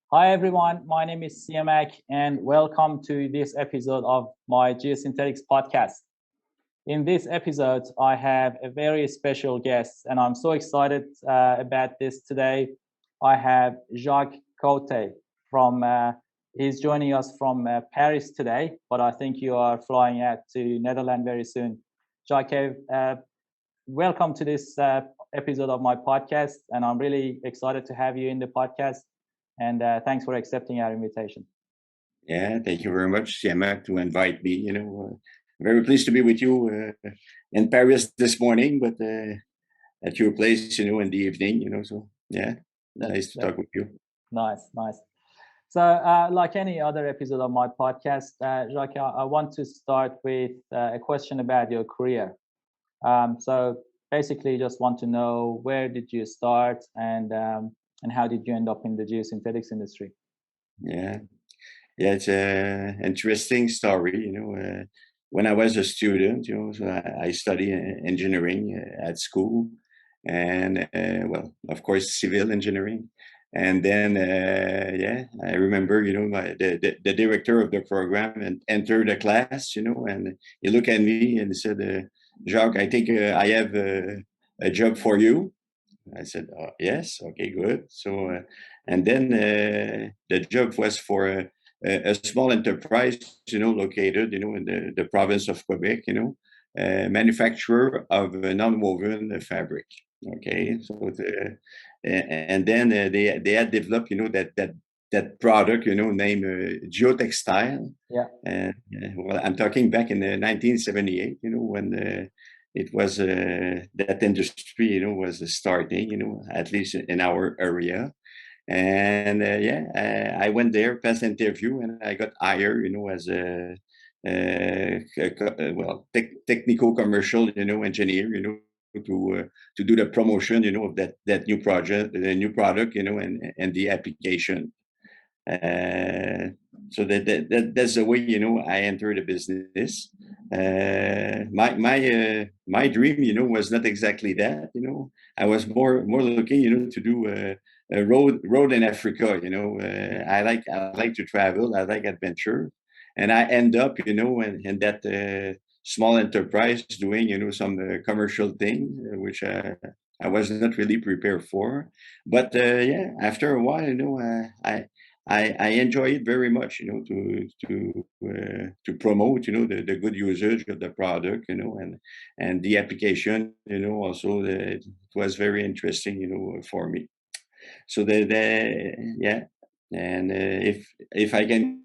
Hi everyone, my name is Siamak and welcome to this episode of my Geosynthetics podcast. In this episode, I have a very special guest and I'm so excited about this today. I have Jacques Cote from, he's joining us from Paris today, but I think you are flying out to Netherlands very soon. Jacques, welcome to this episode of my podcast and I'm really excited to have you in the podcast. And thanks for accepting our invitation. Yeah, thank you very much, Siamak, to invite me. Very pleased to be with you in Paris this morning, but at your place, in the evening, So yeah, nice to talk with you. Nice. So, like any other episode of my podcast, Jacques, I want to start with a question about your career. So basically, just want to know where did you start and how did you end up in the geosynthetics industry? Yeah, it's an interesting story. When I was a student, so I studied engineering at school, and well, of course, civil engineering. And then, I remember, the director of the program and entered the class, and he looked at me and said, Jacques, I think I have a job for you. I said, oh, yes, okay, good. So, and then the job was for a small enterprise, located, in the province of Quebec, manufacturer of non-woven fabric. Okay, so and then they had developed, that product, named geotextile. Yeah. And well, I'm talking back in 1978, when it was that industry, was starting, at least in our area. And I went there, passed the interview, and I got hired, as technical commercial, engineer, to do the promotion, of that new project, the new product, and the application. So that's the way I entered the business. My dream was not exactly that. I was more looking to do a road in Africa. I like to travel. I like adventure, and I end up in that small enterprise doing some commercial thing which I was not really prepared for. But after a while, I enjoy it very much, to promote, the good usage of the product, and the application, also it was very interesting, for me. So and if I can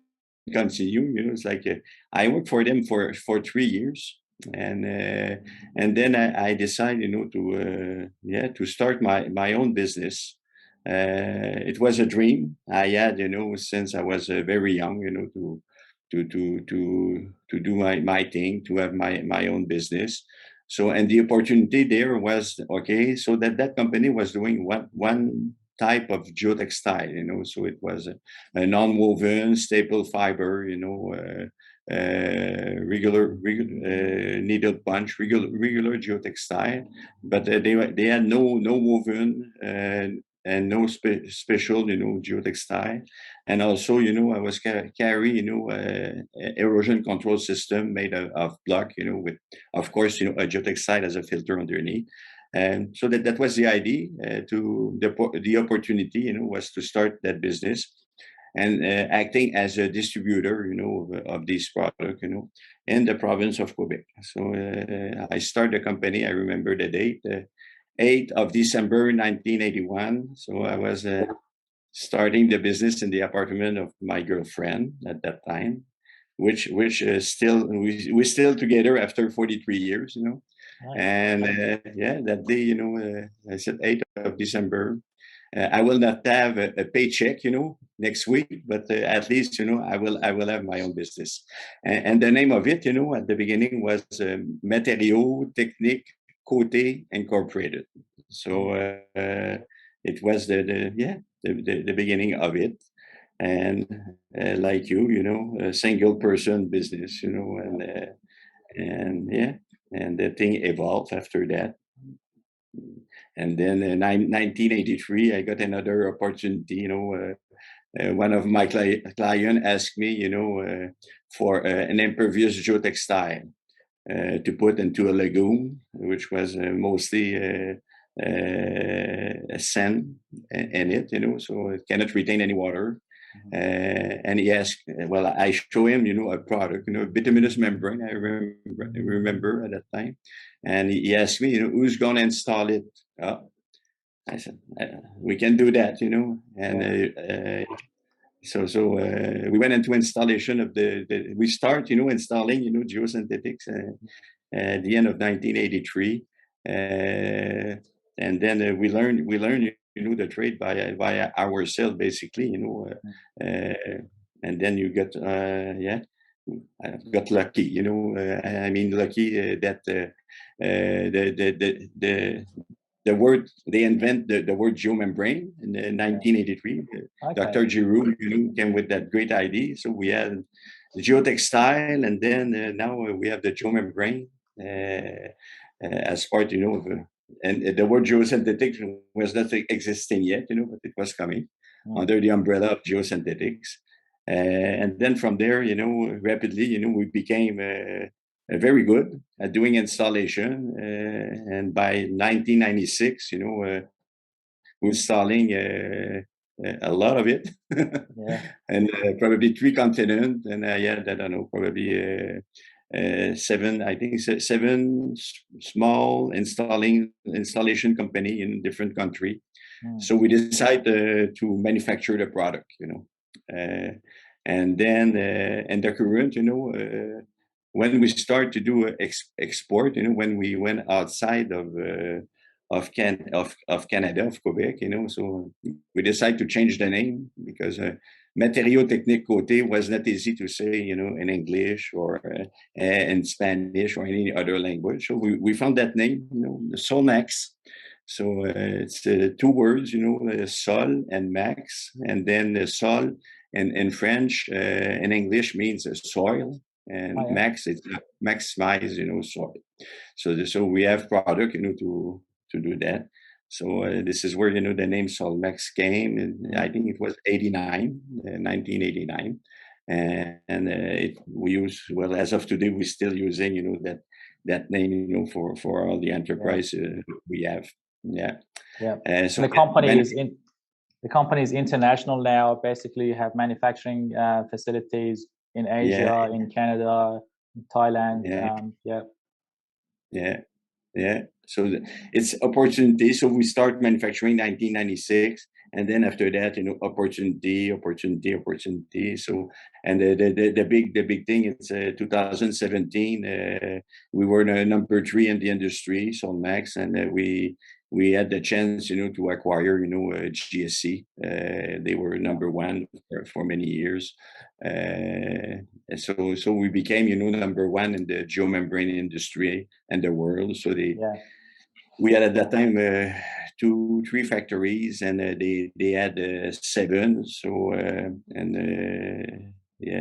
continue, it's like I worked for them for 3 years, and then I decided, to start my own business. It was a dream I had, since I was very young, to do my thing, to have my own business. So, and the opportunity there was okay. So that company was doing one type of geotextile, So it was a non-woven staple fiber, needle punch, regular geotextile, but they had no woven and no special, geotextile. And also, I was carry, erosion control system made of block, with, of course, a geotextile as a filter underneath. And so that was the idea. The opportunity, was to start that business and acting as a distributor, of these products, in the province of Quebec. So I started the company. I remember the date, 8th of December, 1981. So I was starting the business in the apartment of my girlfriend at that time, which still we're still together after 43 years, Nice. And that day, I said 8th of December. I will not have a paycheck, next week, but at least, I will have my own business. And the name of it, at the beginning was Matériaux Techniques Cote Incorporated. So it was the beginning of it. And like a single person business, and the thing evolved after that. And then in 1983, I got another opportunity. One of my client asked me, for an impervious geotextile to put into a lagoon, which was mostly sand in it, so it cannot retain any water. And he asked, well, I show him, a product, bituminous membrane. I remember at that time, and he asked me, who's going to install it? I said, we can do that, and so we went into installation of we start, installing, geosynthetics at the end of 1983, and then we learned, the trade by ourselves, basically, and then you got, I got lucky, I mean, lucky that the word, they invent the word geomembrane in 1983. Okay. Dr. Giroux, came with that great idea. So we had the geotextile, and then now we have the geomembrane as part, and the word geosynthetic was not existing yet, but it was coming under the umbrella of geosynthetics. And then from there, rapidly, we became very good at doing installation. And by 1996, we're installing a lot of it. And probably 3 continents. And I don't know, probably 7 small installation company in different country. So we decided to manufacture the product, and then and the current, when we start to do export, when we went outside of Canada, of Quebec, so we decided to change the name because Matériaux Techniques Cote was not easy to say, in English or in Spanish or any other language. So we found that name, Solmax. So it's 2 words, sol and max, and then sol in French, in English means soil, and max, it's maximize, soil. So we have product, to do that. So this is where, the name Solmax came. And I think it was 1989. And we use, well, as of today, we're still using, that name, for all the enterprise we have. Yeah. So the company is international now. Basically, you have manufacturing facilities in Asia, in Canada, in Thailand. So it's opportunity. So we start manufacturing 1996, and then after that, opportunity. So, and the big thing is 2017. We were number 3 in the industry, Solmax, and we had the chance, to acquire, GSC. They were number 1 for many years. So we became, number 1 in the geomembrane industry and the world. So we had at that time 2-3 factories, and they had 7. So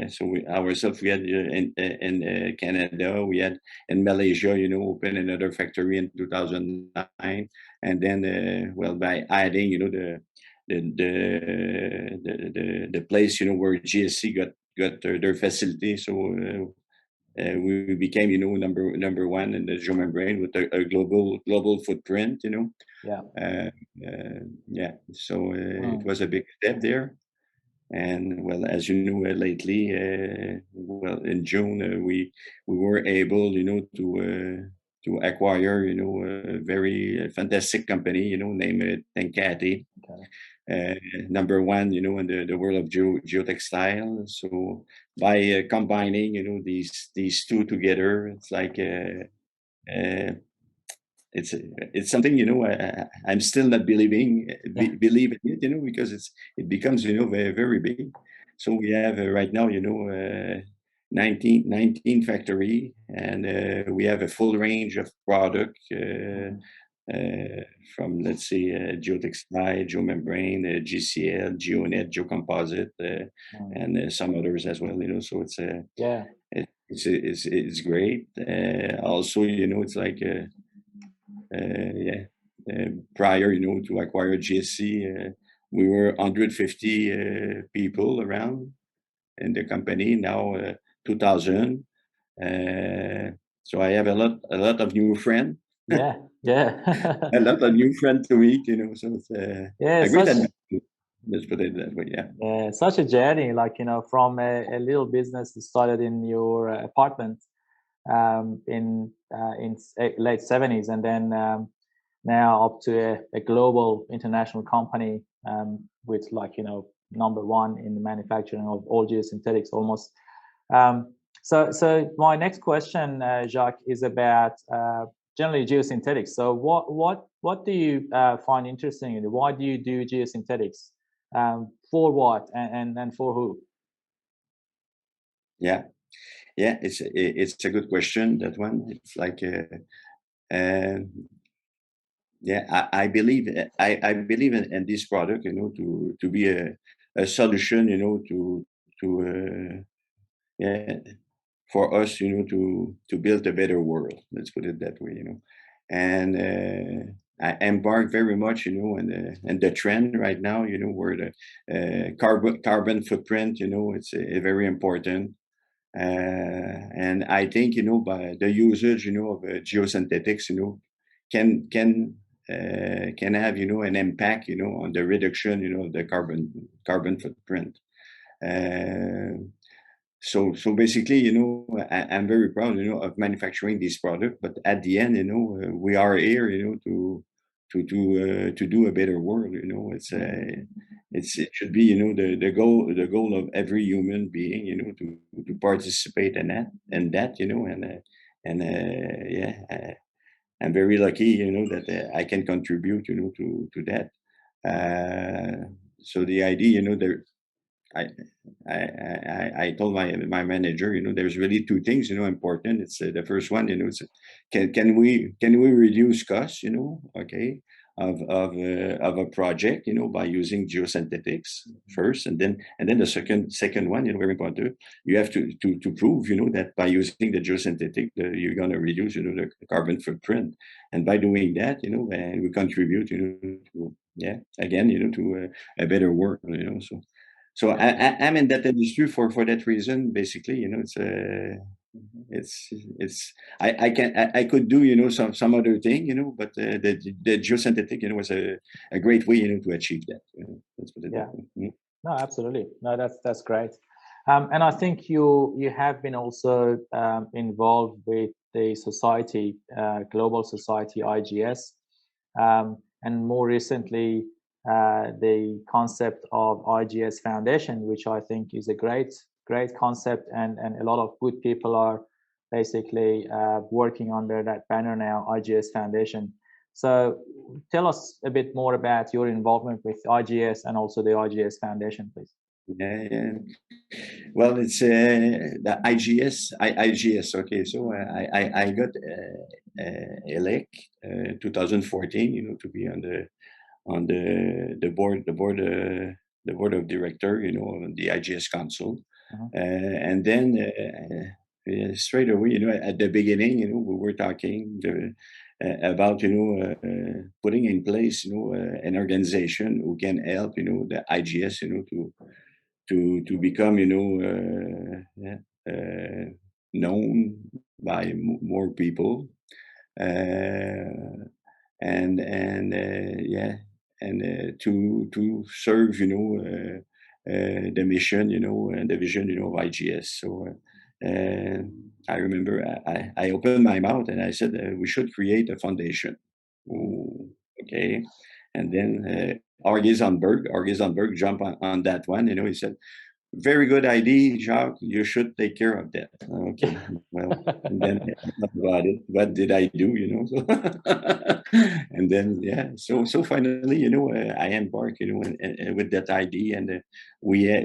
so we ourselves, we had in Canada, we had in Malaysia, open another factory in 2009, and then well, by adding, the place, where GSC got their facility. So we became, number 1 in the geomembrane with a global footprint, So it was a big step there. And well, as you know, lately, well, in June, we were able, to acquire, a very fantastic company, named Tenkate. Number 1, in the world of geotextile. So by combining, these 2 together, it's like it's something, I'm still not believing it, because it becomes, very, very big. So we have right now, 19 factory, and we have a full range of product. From, let's say, geotextile, geomembrane, GCL, geonet, geocomposite, and some others as well. So it's it's great. Also, it's like prior, to acquire GSC, we were 150 people around in the company. Now 2,000. So I have a lot of new friends, Yeah, yeah. a lot of new friends to meet. So it's Yeah, a great such adventure. Let's put it that way. Yeah. yeah, such a journey, like, from a little business that started in your apartment in late 70s, and then now up to a global international company, with, like, number one in the manufacturing of all geosynthetics almost. So my next question, Jacques, is about generally geosynthetics. So what do you find interesting in it? Why do you do geosynthetics? For what, and for who? Yeah. Yeah. It's a good question. That one. It's like, uh, yeah, I believe I believe in this product, to be a solution, to yeah, for us, to build a better world. Let's put it that way. And I embark very much, in the trend right now, where the carbon footprint, it's very important. And I think, by the usage, of geosynthetics, can have, an impact, on the reduction, of the carbon footprint. Uh, so basically, I'm very proud, of manufacturing this product. But at the end, we are here, to do a better world. It should be, the goal of every human being, to participate in that, and yeah, I'm very lucky, that I can contribute, to that. So the idea, there I I told my manager, there's really two things, important. It's the first one, it's can we reduce costs, okay, of a project, by using geosynthetics first, and then the second one, very important. You have to prove, that by using the geosynthetic, you're gonna reduce, the carbon footprint, and by doing that, we contribute, to, yeah, again, to a better world, so I'm in that industry for that reason. Basically, it's I could do, some other thing, but the geosynthetic, was a great way, to achieve that. Let's put it Yeah. that way. Mhm. No, absolutely. No, that's great. And I think you have been also involved with the society, global society, IGS, and more recently the concept of IGS Foundation, which I think is a great concept, and a lot of good people are basically working under that banner now, IGS Foundation. So tell us a bit more about your involvement with IGS and also the IGS Foundation, please. Yeah, yeah. Well, it's the IGS. Okay, so I got elect 2014, to be on the board of director, on the IGS Council. Mhm. And then straight away, at the beginning, we were talking about, putting in place, an organization who can help, the IGS, to become, yeah, known by more people. Uh, and yeah, and to serve, the mission, and the vision, of IGS. So I remember I opened my mouth and I said, we should create a foundation. Ooh, okay. And then Argis jumped on that one. He said, very good idea, Jacques. You should take care of that. Okay. Well, and then what about it? What did I do? So and then, yeah. So finally, I embarked, with that idea, and we had,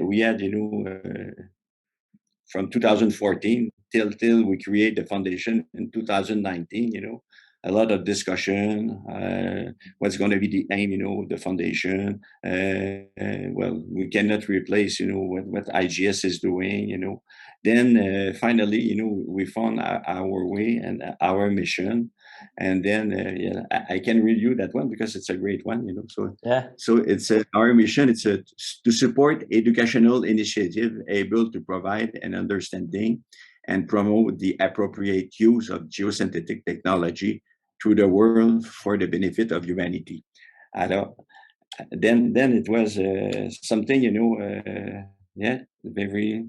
from 2014 till we create the foundation in 2019. A lot of discussion. What's going to be the aim? The foundation. Well, we cannot replace, what IGS is doing. Then finally, we found our way and our mission. And then yeah, I can review that one because it's a great one, Yeah. So it's our mission. It's to support educational initiative able to provide an understanding and promote the appropriate use of geosynthetic technology through the world for the benefit of humanity. Alors, then it was something, yeah, very.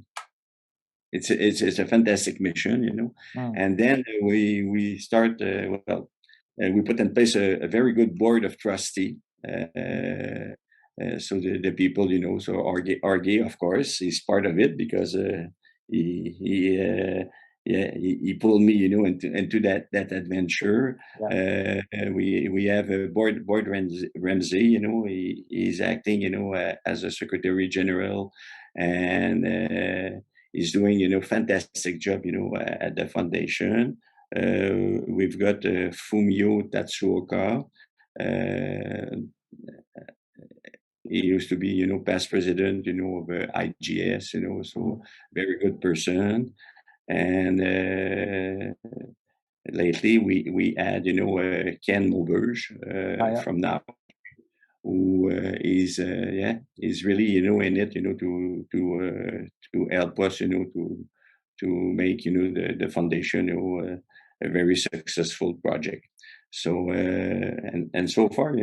It's a fantastic mission, Mm. And then we start we put in place a very good board of trustee. So the people, so RG, of course, is part of it because he yeah, he pulled me, into that adventure. Yeah. We have a board Ramsey, he's acting, as a secretary general, and he's doing, fantastic job, at the foundation. We've got Fumio Tatsuoka. Uh, he used to be, past president, of IGS, so very good person. And lately we had, Ken Mauberge Ah, yeah. from now, who is yeah, is really, in it, to help us, to make, the foundation, a very successful project. So and so far,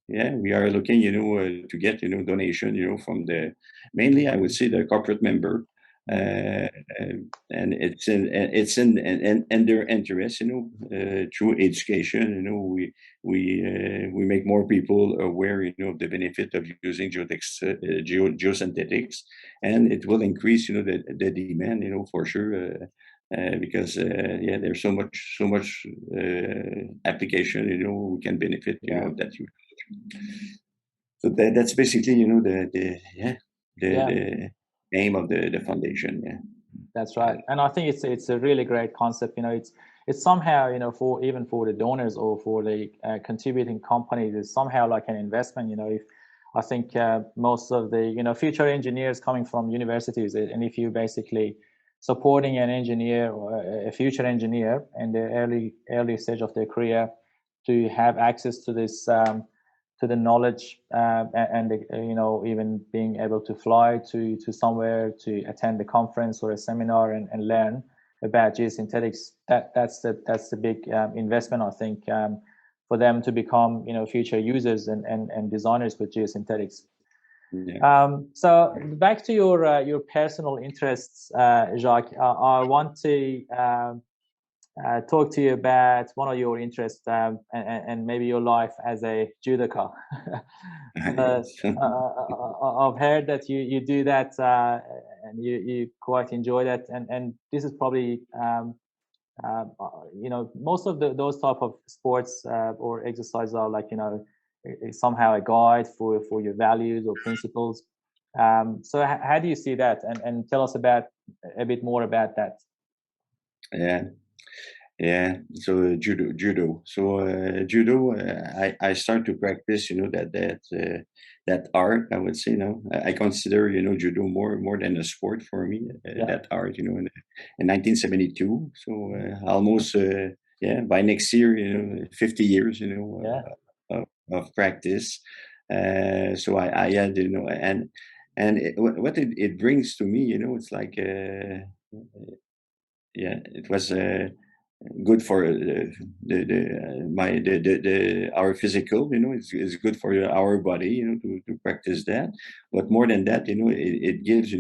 yeah, we are looking, to get, donation, from the mainly, I would say, the corporate member. Mm. Uh, and it's in their interest, through education, we make more people aware, of the benefit of using geosynthetics, and it will increase, the demand, for sure, because yeah, there's so much application, we can benefit, Yeah. of that. So that's basically, the yeah, the Yeah. the aim of the foundation. Yeah. That's right, and I think it's a really great concept. It's somehow, for even for the donors or for the contributing companies, it's somehow like an investment. If I think most of the future engineers coming from universities, and if you basically supporting an engineer or a future engineer in the early stage of their career to have access to this to the knowledge and even being able to fly to somewhere to attend a conference or a seminar and learn about geosynthetics. That's the big investment, I think, for them to become future users and designers with geosynthetics. Yeah. So back to your personal interests, Jacques. I want to talk to you about one of your interests and maybe your life as a judoka. uh, Yes. I've heard that you do that and you quite enjoy that, and this is probably most of those type of sports or exercises are like somehow a guide for your values or principles. So how do you see that, and tell us about a bit more about that. Yeah. Yeah, so judo. So judo, I start to practice, that art. I would say, I consider, judo more than a sport for me. Yeah. That art, in 1972. So almost, yeah, by next year, 50 years, Yeah. of practice. So I had, and what it brings to me, it's like, yeah, it was. Good for our physical, it's good for our body, to practice that. But more than that, it gives,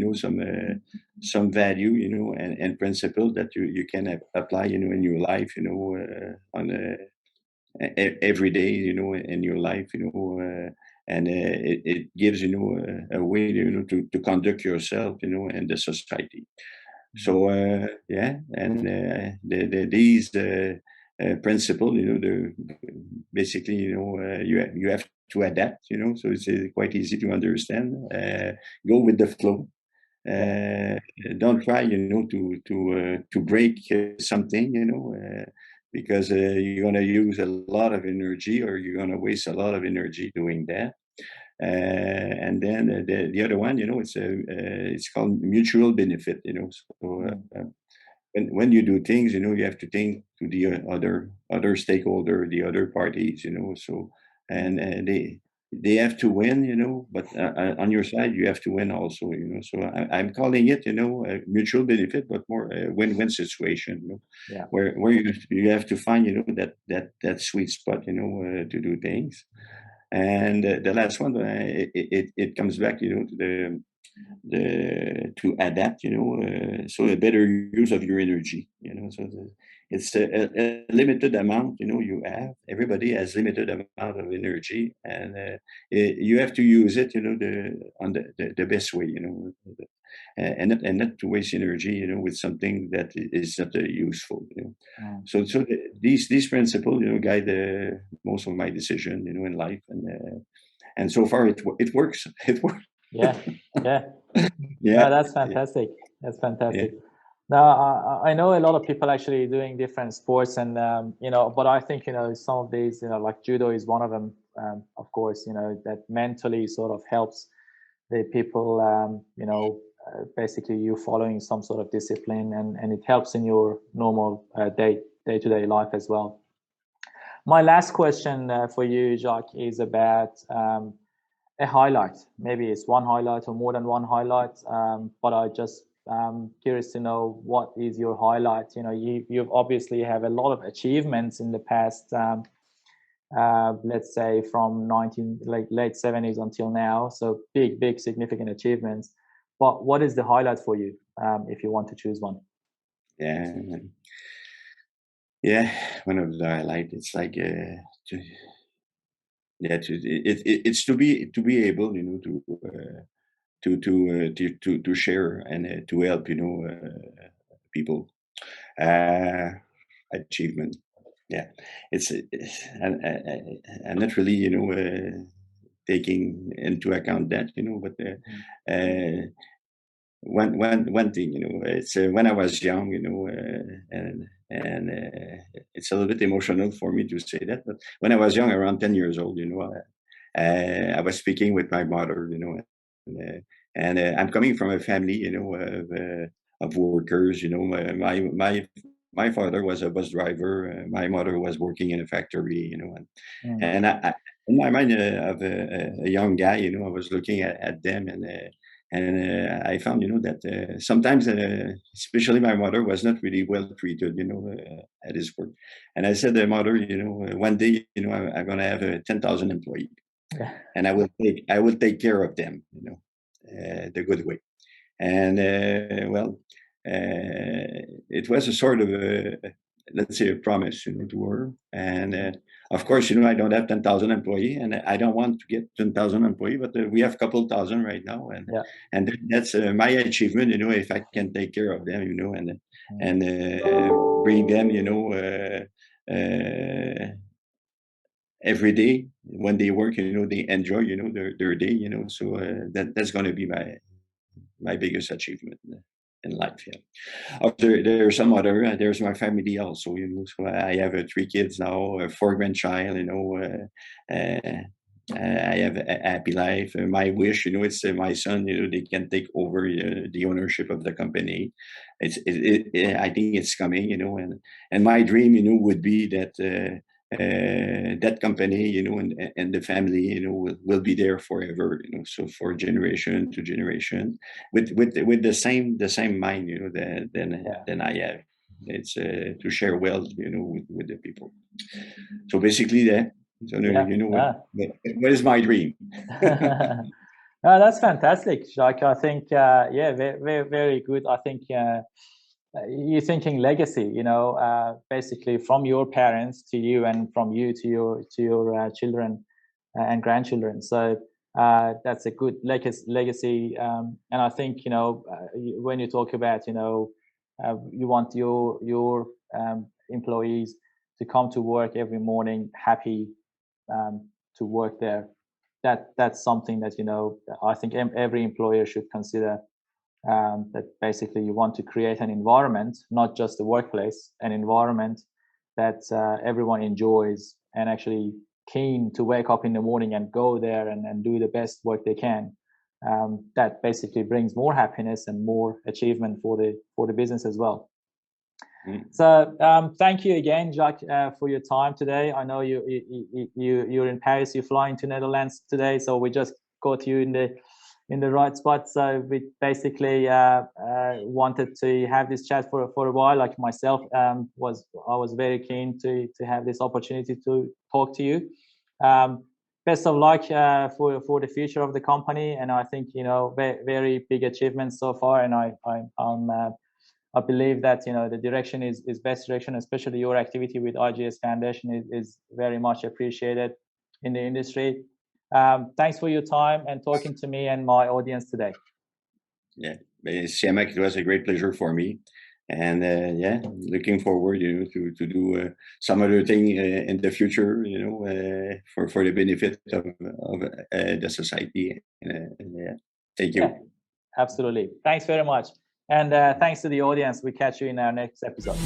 some value, and principle that you can apply, in your life, on every day, in your life, and it gives, a way, to conduct yourself, in the society. So yeah, and these principle, basically, you have to adapt, so it's quite easy to understand. Go with the flow. Yeah. Uh, don't try, to break something, because you're gonna use a lot of energy, or you're gonna waste a lot of energy doing that. And then the other one, it's called mutual benefit. So Mm. when you do things, you have to think to the other stakeholder, the other parties, so and they have to win, but on your side you have to win also, so I'm calling it, a mutual benefit, but more a win-win situation, Yeah. where you have to find, that sweet spot, to do things. And the last one, it comes back, to to adapt, so a better use of your energy, so it's a limited amount, you have. Everybody has limited amount of energy, and you have to use it, on the best way, and not to waste energy, with something that is not useful, Mm. so these principles, guide most of my decision, in life, and so far it works. It works. Yeah. Yeah. No, Yeah, that's yeah, fantastic. That's yeah. fantastic. Now, I know a lot of people actually doing different sports, and but I think some of these, like judo is one of them. Of course, that mentally sort of helps the people. Basically, you following some sort of discipline, and it helps in your normal day to day life as well. My last question for you, Jacques, is about a highlight. Maybe it's one highlight or more than one highlight. But I just curious to know what is your highlight. You've obviously have a lot of achievements in the past. Let's say from late 70s until now. So big significant achievements. But what is the highlight for you, if you want to choose one? Yeah, yeah. One of the highlight. It's like to, yeah, it's to be able, to share and to help, people. Uh, Achievement. Yeah, I'm not really, taking into account that, but Mm. one thing, it's when I was young, and it's a little bit emotional for me to say that, but when I was young, around 10 years old, I was speaking with my mother, and I'm coming from a family, of workers. My father was a bus driver. My mother was working in a factory, Mm. and in my mind, of a young guy, I was looking at them, and I found, that sometimes, especially my mother, was not really well treated, at his work. And I said, mother, one day, I'm going to have 10,000 employees, Yeah. and I will take care of them, the good way. And well, it was a sort of let's say a promise, to her. And of course, I don't have 10,000 employee, and I don't want to get 10,000 employee, but we have a couple thousand right now, and Yeah. that's my achievement. If I can take care of them, Mm. and bring them, every day when they work, they enjoy, their day, so that's going to be my biggest achievement in life. Yeah. There's some other. There's my family also. So I have 3 kids now, 4 grandchild. I have a happy life. My wish, it's my son. They can take over the ownership of the company. I think it's coming. And my dream, would be that. That company, and the family, will be there forever, so for generation to generation, with the same mind, Yeah. than I have. It's to share wealth, with the people. So basically, that. So Yeah. what is my dream? No, that's fantastic, Jacques. I think, yeah, very, very good. I think you're thinking legacy, basically from your parents to you, and from you to your children and grandchildren. So that's a good legacy. And I think, when you talk about, you want your employees to come to work every morning happy, to work there. That's something that I think every employer should consider. That basically you want to create an environment, not just a workplace, an environment that everyone enjoys and actually keen to wake up in the morning and go there and do the best work they can. That basically brings more happiness and more achievement for the business as well. So thank you again, Jacques, for your time today. I know you're in Paris. You're flying to Netherlands today, so we just got you in the right spot. So we basically wanted to have this chat for a while. Like myself, I was very keen to have this opportunity to talk to you. Best of luck for the future of the company, and I think very big achievements so far, and I believe that the direction is best direction, especially your activity with IGS Foundation is very much appreciated in the industry. Thanks for your time and talking to me and my audience today. Yeah, Siamak, it was a great pleasure for me, and looking forward, to do some other thing in the future, for the benefit of the society. Thank you. Yeah, absolutely. Thanks very much. And thanks to the audience. We catch you in our next episode.